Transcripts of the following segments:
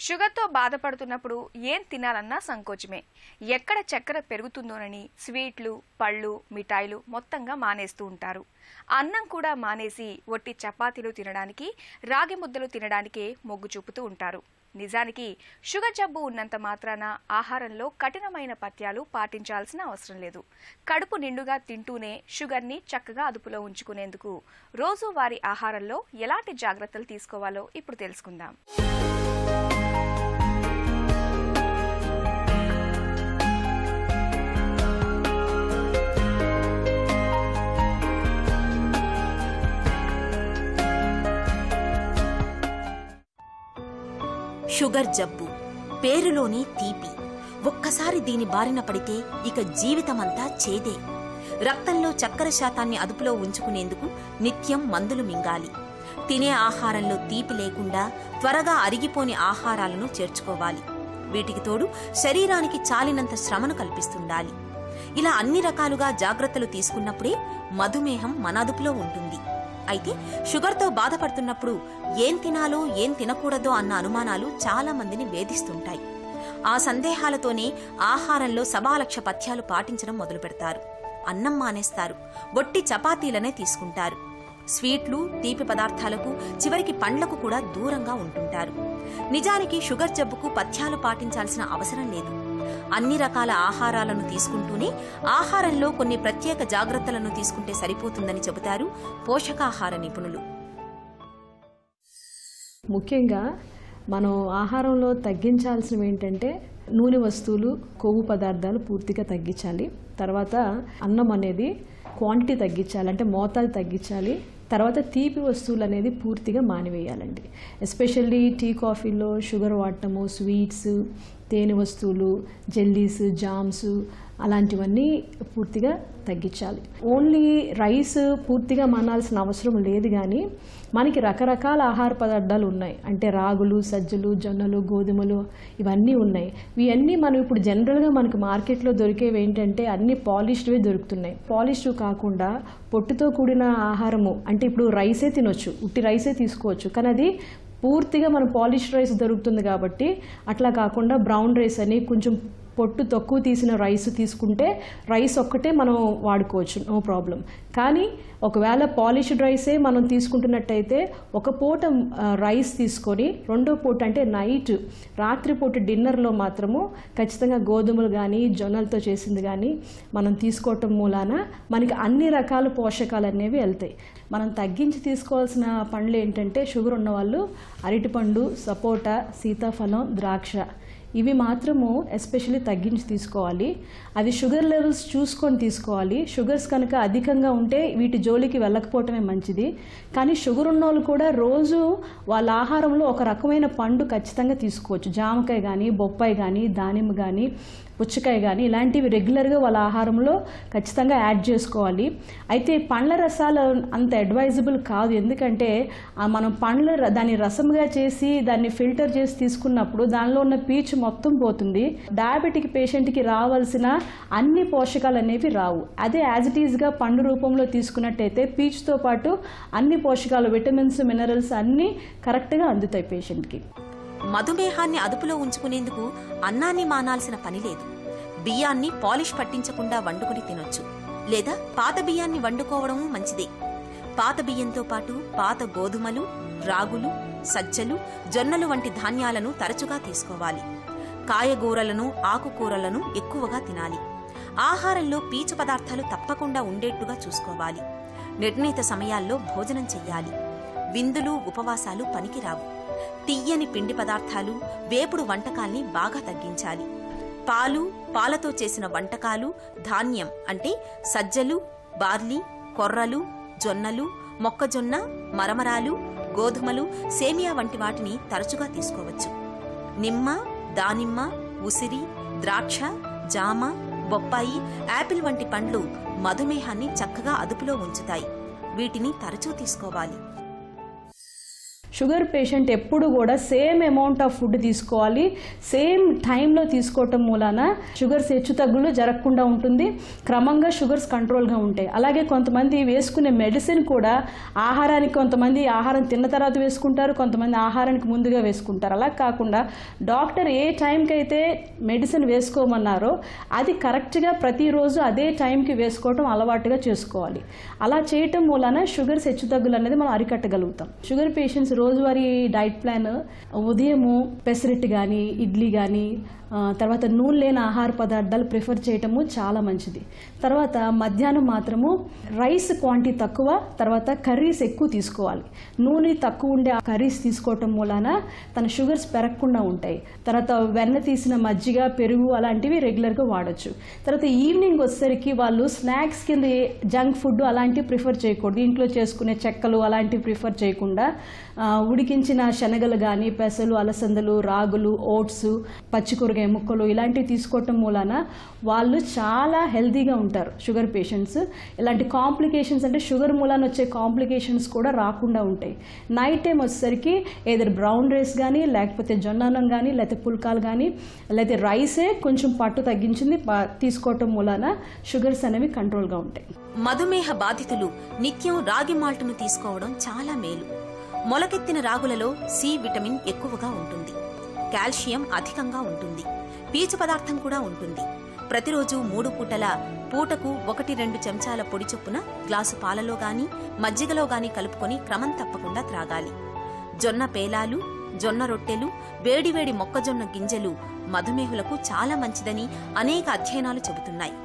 షుగర్తో బాధపడుతున్నప్పుడు ఏం తినాలన్నా సంకోచమే. ఎక్కడ చక్కెర పెరుగుతుందోనని స్వీట్లు, పళ్ళు, మిఠాయిలు మొత్తంగా మానేస్తూ ఉంటారు. అన్నం కూడా మానేసి ఒట్టి చపాతీలు తినడానికి, రాగి ముద్దలు తినడానికే మొగ్గు చూపుతూ ఉంటారు. నిజానికి షుగర్ జబ్బు ఉన్నంత మాత్రాన ఆహారంలో కఠినమైన పథ్యాలు పాటించాల్సిన అవసరం లేదు. కడుపు నిండుగా తింటూనే షుగర్ని చక్కగా అదుపులో ఉంచుకునేందుకు రోజువారీ ఆహారంలో ఎలాంటి జాగ్రత్తలు తీసుకోవాలో ఇప్పుడు తెలుసుకుందాం. షుగర్ జబ్బు పేరులోనే తీపి. ఒక్కసారి దీని బారిన పడితే ఇక జీవితమంతా చేదే. రక్తంలో చక్కెర శాతాన్ని అదుపులో ఉంచుకునేందుకు నిత్యం మందులు మింగాలి. తినే ఆహారంలో తీపి లేకుండా త్వరగా అరిగిపోని ఆహారాలను చేర్చుకోవాలి. వీటికి తోడు శరీరానికి చాలినంత శ్రమను కల్పిస్తుండాలి. ఇలా అన్ని రకాలుగా జాగ్రత్తలు తీసుకున్నప్పుడే మధుమేహం మన అదుపులో ఉంటుంది. అయితే షుగర్తో బాధపడుతున్నప్పుడు ఏం తినాలో ఏం తినకూడదో అన్న అనుమానాలు చాలా మందిని వేధిస్తుంటాయి. ఆ సందేహాలతోనే ఆహారంలో సబాలక్ష పథ్యాలు పాటించడం మొదలు పెడతారు. అన్నం మానేస్తారు, ఒట్టి చపాతీలనే తీసుకుంటారు. స్వీట్లు, తీపి పదార్థాలకు, చివరికి పండ్లకు కూడా దూరంగా ఉంటుంటారు. నిజానికి షుగర్ జబ్బుకు పథ్యాలు పాటించాల్సిన అవసరం లేదు. అన్ని రకాల ఆహారాలను తీసుకుంటూనే ఆహారంలో కొన్ని ప్రత్యేక జాగ్రత్తలను తీసుకుంటే సరిపోతుందని చెబుతారు పోషకాహార నిపుణులు. ముఖ్యంగా మనం ఆహారంలో తగ్గించాల్సినవి ఏంటంటే నూనె వస్తువులు, కొవ్వు పదార్థాలు పూర్తిగా తగ్గించాలి. తర్వాత అన్నం అనేది క్వాంటిటీ తగ్గించాలి, అంటే మోతాదు తగ్గించాలి. తర్వాత తీపి వస్తువులు అనేది పూర్తిగా మానివేయాలండి. ఎస్పెషల్లీ టీ, కాఫీలో షుగర్ వాడటము, స్వీట్స్, తేనె వస్తువులు, జెల్లీస్, జామ్స్ అలాంటివన్నీ పూర్తిగా తగ్గించాలి. ఓన్లీ రైస్ పూర్తిగా మానాల్సిన అవసరం లేదు, కానీ మనకి రకరకాల ఆహార పదార్థాలు ఉన్నాయి. అంటే రాగులు, సజ్జలు, జొన్నలు, గోధుమలు ఇవన్నీ ఉన్నాయి. ఇవన్నీ మనం ఇప్పుడు జనరల్గా మనకు మార్కెట్లో దొరికేవి ఏంటంటే అన్ని పాలిష్డ్వే దొరుకుతున్నాయి. పాలిష్డ్ కాకుండా పొట్టుతో కూడిన ఆహారము, అంటే ఇప్పుడు రైసే తినొచ్చు, ఉట్టి రైసే తీసుకోవచ్చు, కానీ అది పూర్తిగా మనం పాలిష్డ్ రైస్ దొరుకుతుంది కాబట్టి అట్లా కాకుండా బ్రౌన్ రైస్ అని కొంచెం పొట్టు తక్కువ తీసిన రైస్ తీసుకుంటే రైస్ ఒక్కటే మనం వాడుకోవచ్చు, నో ప్రాబ్లం. కానీ ఒకవేళ పాలిష్డ్ రైసే మనం తీసుకుంటున్నట్టయితే ఒక పూట రైస్ తీసుకొని రెండో పూట అంటే నైట్ రాత్రిపూట డిన్నర్లో మాత్రము ఖచ్చితంగా గోధుమలు కానీ జొన్నలతో చేసింది కానీ మనం తీసుకోవటం మూలాన మనకి అన్ని రకాల పోషకాలు అనేవి వెళ్తాయి. మనం తగ్గించి తీసుకోవాల్సిన పండ్లు ఏంటంటే షుగర్ ఉన్నవాళ్ళు అరటిపండు, సపోటా, సీతాఫలం, ద్రాక్ష ఇవి మాత్రము ఎస్పెషల్లీ తగ్గించి తీసుకోవాలి. అది షుగర్ లెవెల్స్ చూసుకొని తీసుకోవాలి. షుగర్స్ కనుక అధికంగా ఉంటే వీటి జోలికి వెళ్ళకపోవటమే మంచిది. కానీ షుగర్ ఉన్న వాళ్ళు కూడా రోజు వాళ్ళ ఆహారంలో ఒక రకమైన పండు ఖచ్చితంగా తీసుకోవచ్చు. జామకాయ కానీ, బొప్పాయి కానీ, దానిమ్మ కానీ, పుచ్చకాయ కానీ ఇలాంటివి రెగ్యులర్గా వాళ్ళ ఆహారంలో ఖచ్చితంగా యాడ్ చేసుకోవాలి. అయితే పండ్ల రసాలు అంత అడ్వైజబుల్ కాదు, ఎందుకంటే మనం దాన్ని రసంగా చేసి దాన్ని ఫిల్టర్ చేసి తీసుకున్నప్పుడు దానిలో ఉన్న పీచు మొత్తం పోతుంది. డయాబెటిక్ పేషెంట్కి రావాల్సిన అన్ని పోషకాలు అనేవి రావు. అదే యాజ్ ఇట్ ఈజ్గా పండు రూపంలో తీసుకున్నట్టయితే పీచుతో పాటు అన్ని పోషకాలు, విటమిన్స్, మినరల్స్ అన్నీ కరెక్ట్గా అందుతాయి పేషెంట్కి. మధుమేహాన్ని అదుపులో ఉంచుకునేందుకు అన్నాన్ని మానాల్సిన పని లేదు. బియ్యాన్ని పాలిష్ పట్టించకుండా వండుకుని తినొచ్చు, లేదా పాత బియ్యాన్ని వండుకోవడం మంచిదే. పాత బియ్యంతో పాటు పాత గోధుమలు, రాగులు, సజ్జలు, జొన్నలు వంటి ధాన్యాలను తరచుగా తీసుకోవాలి. కాయగూరలను, ఆకుకూరలను ఎక్కువగా తినాలి. ఆహారంలో పీచు పదార్థాలు తప్పకుండా ఉండేట్టుగా చూసుకోవాలి. నిర్ణీత సమయాల్లో భోజనం చెయ్యాలి. విందులు, ఉపవాసాలు పనికిరావు. తియ్యని పిండి పదార్థాలు, వేపుడు వంటకాల్ని బాగా తగ్గించాలి. పాలు, పాలతో చేసిన వంటకాలు, ధాన్యం అంటే సజ్జలు, బార్లీ, కొర్రలు, జొన్నలు, మొక్కజొన్న, మరమరాలు, గోధుమలు, సేమియా వంటి వాటిని తరచుగా తీసుకోవచ్చు. నిమ్మ, దానిమ్మ, ఉసిరి, ద్రాక్ష, జామ, బొప్పాయి, యాపిల్ వంటి పండ్లు మధుమేహాన్ని చక్కగా అదుపులో ఉంచుతాయి. వీటిని తరచూ తీసుకోవాలి. షుగర్ పేషెంట్ ఎప్పుడు కూడా సేమ్ అమౌంట్ ఆఫ్ ఫుడ్ తీసుకోవాలి, సేమ్ టైంలో తీసుకోవటం మూలాన షుగర్స్ హెచ్చుతగ్గులు జరగకుండా ఉంటుంది, క్రమంగా షుగర్స్ కంట్రోల్గా ఉంటాయి. అలాగే కొంతమంది వేసుకునే మెడిసిన్ కూడా ఆహారానికి, కొంతమంది ఆహారం తిన్న తర్వాత వేసుకుంటారు, కొంతమంది ఆహారానికి ముందుగా వేసుకుంటారు. అలా కాకుండా డాక్టర్ ఏ టైంకి అయితే మెడిసిన్ వేసుకోమన్నారో అది కరెక్ట్గా ప్రతిరోజు అదే టైంకి వేసుకోవటం అలవాటుగా చేసుకోవాలి. అలా చేయటం మూలాన షుగర్స్ హెచ్చుతగ్గులు అనేది మనం అరికట్టగలుగుతాం. షుగర్ పేషెంట్స్ రోజువారీ డైట్ ప్లాన్ ఉదయము పెసరట్టు కానీ, ఇడ్లీ కానీ, తర్వాత నూనె లేని ఆహార పదార్థాలు ప్రిఫర్ చేయటము చాలా మంచిది. తర్వాత మధ్యాహ్నం మాత్రము రైస్ క్వాంటిటీ తక్కువ, తర్వాత కర్రీస్ ఎక్కువ తీసుకోవాలి. నూనె తక్కువ ఉండే కర్రీస్ తీసుకోవటం మూలాన తన షుగర్స్ పెరగకుండా ఉంటాయి. తర్వాత వెన్న తీసిన మజ్జిగ, పెరుగు అలాంటివి రెగ్యులర్గా వాడచ్చు. తర్వాత ఈవినింగ్ వచ్చేసరికి వాళ్ళు స్నాక్స్ కింద జంక్ ఫుడ్ అలాంటివి ప్రిఫర్ చేయకూడదు. ఇంట్లో చేసుకునే చెక్కలు అలాంటివి ప్రిఫర్ చేయకుండా ఉడికించిన శనగలు కానీ, పెసలు, అలసందలు, రాగులు, ఓట్స్, పచ్చికూరగాయ ముక్కలు ఇలాంటివి తీసుకోవటం మూలాన వాళ్ళు చాలా హెల్తీగా ఉంటారు షుగర్ పేషెంట్స్. ఇలాంటి కాంప్లికేషన్స్ అంటే షుగర్ మూలాన వచ్చే కాంప్లికేషన్స్ కూడా రాకుండా ఉంటాయి. నైట్ టైం వచ్చేసరికి ఏదైనా బ్రౌన్ రైస్ కానీ, లేకపోతే జొన్నాన్నం కానీ, లేకపోతే పుల్కాలు కానీ, లేకపోతే రైసే కొంచెం పట్టు తగ్గించింది తీసుకోవటం మూలాన షుగర్స్ అనేవి కంట్రోల్గా ఉంటాయి. మధుమేహ బాధితులు నిత్యం రాగి మాల్టును తీసుకోవడం చాలా మేలు. మొలకెత్తిన రాగులలో సి విటమిన్ ఎక్కువగా ఉంటుంది, కాల్షియం అధికంగా ఉంటుంది, పీచు పదార్థం కూడా ఉంటుంది. ప్రతిరోజు 3 పూటల పూటకు 1-2 చెంచాల పొడి చొప్పున గ్లాసు పాలలో గాని, మజ్జిగలో గాని కలుపుకొని క్రమం తప్పకుండా త్రాగాలి. జొన్న పేలాలు, జొన్న రొట్టెలు, వేడివేడి మొక్కజొన్న గింజలు మధుమేహులకు చాలా మంచిదని అనేక అధ్యయనాలు చెబుతున్నాయి.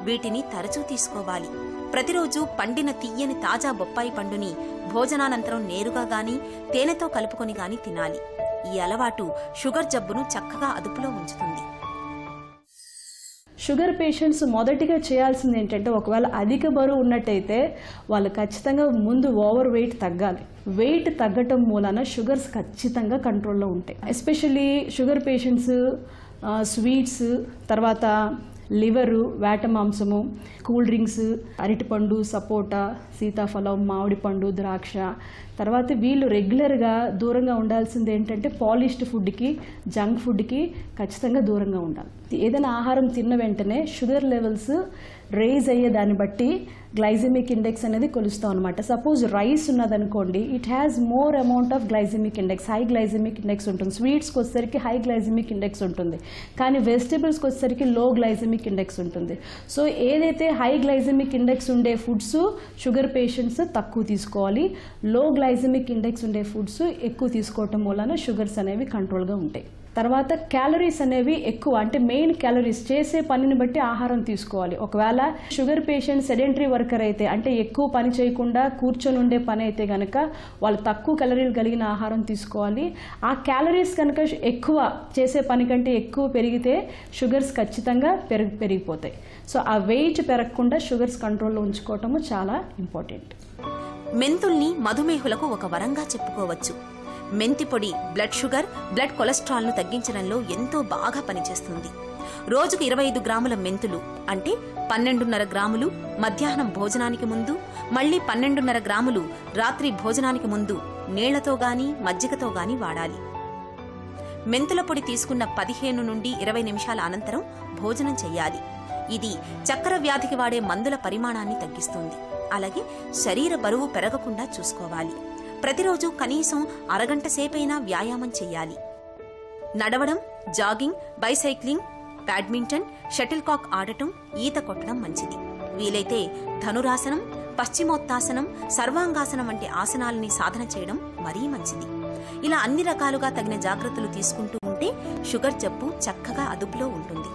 వీటిని తరచూ తీసుకోవాలి. ప్రతిరోజు పండిన తియ్యని తాజా బొప్పాయి పండుని భోజనానంతరం నేరుగా గాని, తేనెతో కలుపుకొని గాని తినాలి. ఈ అలవాటు షుగర్ జబ్బును చక్కగా అదుపులో ఉంచుతుంది. షుగర్ పేషెంట్స్ మొదటిగా చేయాల్సింది ఏంటంటే, ఒకవేళ అధిక బరువు ఉన్నట్టయితే వాళ్ళు ఖచ్చితంగా ముందు ఓవర్ వెయిట్ తగ్గాలి. వెయిట్ తగ్గటం మూలాన షుగర్స్ ఖచ్చితంగా కంట్రోల్లో ఉంటాయి. ఎస్పెషల్లీ షుగర్ పేషెంట్స్ స్వీట్స్, తర్వాత లివరు, వేట మాంసము, కూల్ డ్రింక్స్, అరటిపండు, సపోటా, సీతాఫలం, మామిడి పండు, ద్రాక్ష, తర్వాత వీళ్ళు రెగ్యులర్గా దూరంగా ఉండాల్సింది ఏంటంటే పాలిష్డ్ ఫుడ్కి, జంక్ ఫుడ్కి ఖచ్చితంగా దూరంగా ఉండాలి. ఏదైనా ఆహారం తిన్న వెంటనే షుగర్ లెవెల్స్ రైజ్ అయ్యే దాన్ని బట్టి గ్లైసెమిక్ ఇండెక్స్ అనేది కొలుస్తాం అనమాట. సపోజ్ రైస్ ఉన్నదనుకోండి, it has more amount of glycemic index, high glycemic index ఉంటుంది. స్వీట్స్కి వచ్చేసరికి హై గ్లైసెమిక్ ఇండెక్స్ ఉంటుంది, కానీ వెజిటబుల్స్కి వచ్చేసరికి లో గ్లైసెమిక్ ఇండెక్స్ ఉంటుంది. సో ఏదైతే హై గ్లైసెమిక్ ఇండెక్స్ ఉండే ఫుడ్స్ షుగర్ పేషెంట్స్ తక్కువ తీసుకోవాలి, లో గ్లైసెమిక్ ఇండెక్స్ ఉండే ఫుడ్స్ ఎక్కువ తీసుకోవటం వలన షుగర్స్ అనేవి కంట్రోల్గా ఉంటాయి. తర్వాత క్యాలరీస్ అనేవి ఎక్కువ, అంటే మెయిన్ క్యాలరీస్ చేసే పనిని బట్టి ఆహారం తీసుకోవాలి. ఒకవేళ షుగర్ పేషెంట్ సెడెంటరీ వర్కర్ అయితే, అంటే ఎక్కువ పని చేయకుండా కూర్చొని ఉండే పని అయితే కనుక వాళ్ళు తక్కువ క్యాలరీలు కలిగిన ఆహారం తీసుకోవాలి. ఆ క్యాలరీస్ కనుక ఎక్కువ చేసే పని కంటే ఎక్కువ పెరిగితే షుగర్స్ ఖచ్చితంగా పెరిగిపోతాయి. సో ఆ వెయిట్ పెరగకుండా షుగర్స్ కంట్రోల్లో ఉంచుకోవటము చాలా ఇంపార్టెంట్. మెంతుల్ని మధుమేహులకు ఒక వరంగా చెప్పుకోవచ్చు. మెంతి పొడి బ్లడ్ షుగర్, బ్లడ్ కొలెస్ట్రాల్ ను తగ్గించడంలో ఎంతో బాగా పనిచేస్తుంది. రోజుకు 25 గ్రాముల మెంతులు అంటే 12.5 గ్రాములు మధ్యాహ్నం భోజనానికి ముందు, మళ్లీ 12.5 గ్రాములు రాత్రి భోజనానికి ముందు నీళ్లతో గాని, మజ్జిగతో గాని వాడాలి. మెంతుల పొడి తీసుకున్న 15 నుండి 20 నిమిషాల అనంతరం భోజనం చెయ్యాలి. ఇది చక్కెర వ్యాధికి వాడే మందుల పరిమాణాన్ని తగ్గిస్తుంది. అలాగే శరీర బరువు పెరగకుండా చూసుకోవాలి. ప్రతిరోజు కనీసం అరగంట సేపైనా వ్యాయామం చెయ్యాలి. నడవడం, జాగింగ్, బైసైక్లింగ్, బ్యాడ్మింటన్, షటిల్ కాక్ ఆడటం, ఈత కొట్టడం మంచిది. వీలైతే ధనురాసనం, పశ్చిమోత్తాసనం, సర్వాంగాసనం వంటి ఆసనాలని సాధన చేయడం మరీ మంచిది. ఇలా అన్ని రకాలుగా తగిన జాగ్రత్తలు తీసుకుంటూ ఉంటే షుగర్ జబ్బు చక్కగా అదుపులో ఉంటుంది.